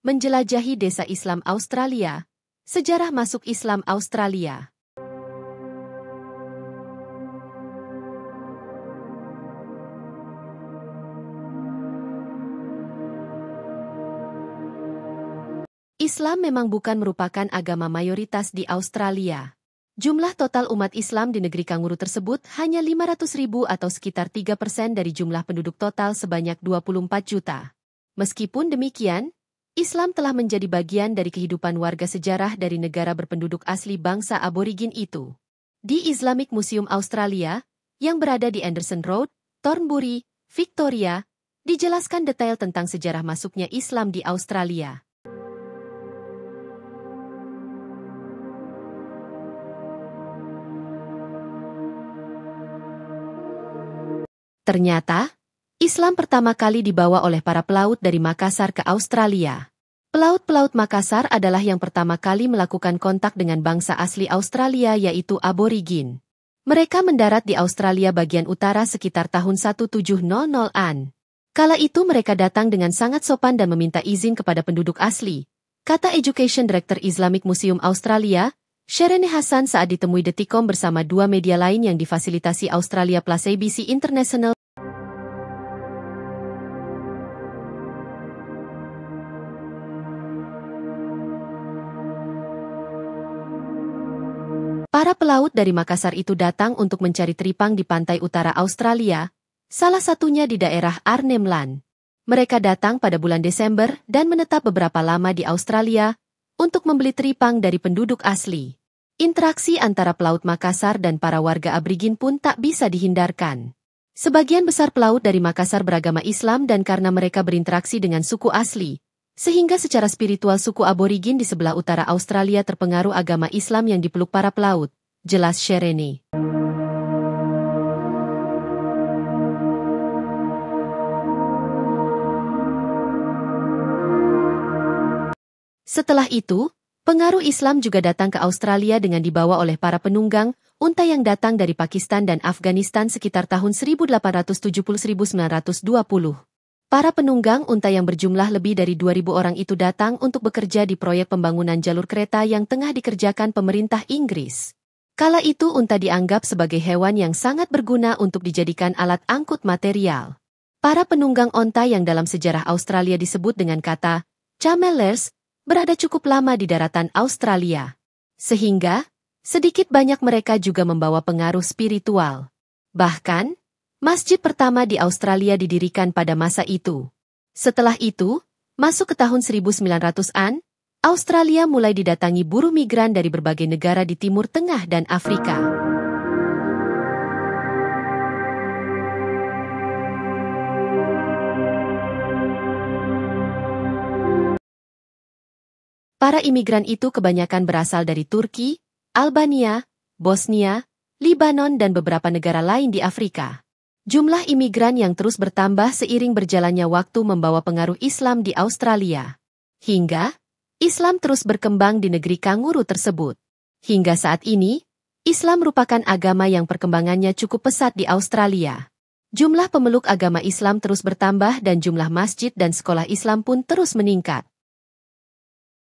Menjelajahi desa Islam Australia. Sejarah masuk Islam Australia. Islam memang bukan merupakan agama mayoritas di Australia. Jumlah total umat Islam di negeri kanguru tersebut hanya 500.000 atau sekitar 3% dari jumlah penduduk total sebanyak 24 juta. Meskipun demikian, Islam telah menjadi bagian dari kehidupan warga sejarah dari negara berpenduduk asli bangsa aborigin itu. Di Islamic Museum Australia, yang berada di Anderson Road, Thornbury, Victoria, dijelaskan detail tentang sejarah masuknya Islam di Australia. Ternyata, Islam pertama kali dibawa oleh para pelaut dari Makassar ke Australia. Pelaut-pelaut Makassar adalah yang pertama kali melakukan kontak dengan bangsa asli Australia yaitu aborigin. Mereka mendarat di Australia bagian utara sekitar tahun 1700-an. Kala itu mereka datang dengan sangat sopan dan meminta izin kepada penduduk asli, kata Education Director Islamic Museum Australia, Sherene Hassan saat ditemui Detikom bersama dua media lain yang difasilitasi Australia Plus ABC International. Para pelaut dari Makassar itu datang untuk mencari teripang di pantai utara Australia, salah satunya di daerah Arnhem Land. Mereka datang pada bulan Desember dan menetap beberapa lama di Australia untuk membeli teripang dari penduduk asli. Interaksi antara pelaut Makassar dan para warga aborigin pun tak bisa dihindarkan. Sebagian besar pelaut dari Makassar beragama Islam dan karena mereka berinteraksi dengan suku asli, sehingga secara spiritual suku aborigin di sebelah utara Australia terpengaruh agama Islam yang dipeluk para pelaut, jelas Sherene. Setelah itu, pengaruh Islam juga datang ke Australia dengan dibawa oleh para penunggang, unta yang datang dari Pakistan dan Afghanistan sekitar tahun 1870-1920. Para penunggang unta yang berjumlah lebih dari 2.000 orang itu datang untuk bekerja di proyek pembangunan jalur kereta yang tengah dikerjakan pemerintah Inggris. Kala itu unta dianggap sebagai hewan yang sangat berguna untuk dijadikan alat angkut material. Para penunggang onta yang dalam sejarah Australia disebut dengan kata camelers berada cukup lama di daratan Australia. Sehingga, sedikit banyak mereka juga membawa pengaruh spiritual. Bahkan, masjid pertama di Australia didirikan pada masa itu. Setelah itu, masuk ke tahun 1900-an, Australia mulai didatangi buruh migran dari berbagai negara di Timur Tengah dan Afrika. Para imigran itu kebanyakan berasal dari Turki, Albania, Bosnia, Libanon dan beberapa negara lain di Afrika. Jumlah imigran yang terus bertambah seiring berjalannya waktu membawa pengaruh Islam di Australia. Hingga, Islam terus berkembang di negeri kanguru tersebut. Hingga saat ini, Islam merupakan agama yang perkembangannya cukup pesat di Australia. Jumlah pemeluk agama Islam terus bertambah dan jumlah masjid dan sekolah Islam pun terus meningkat.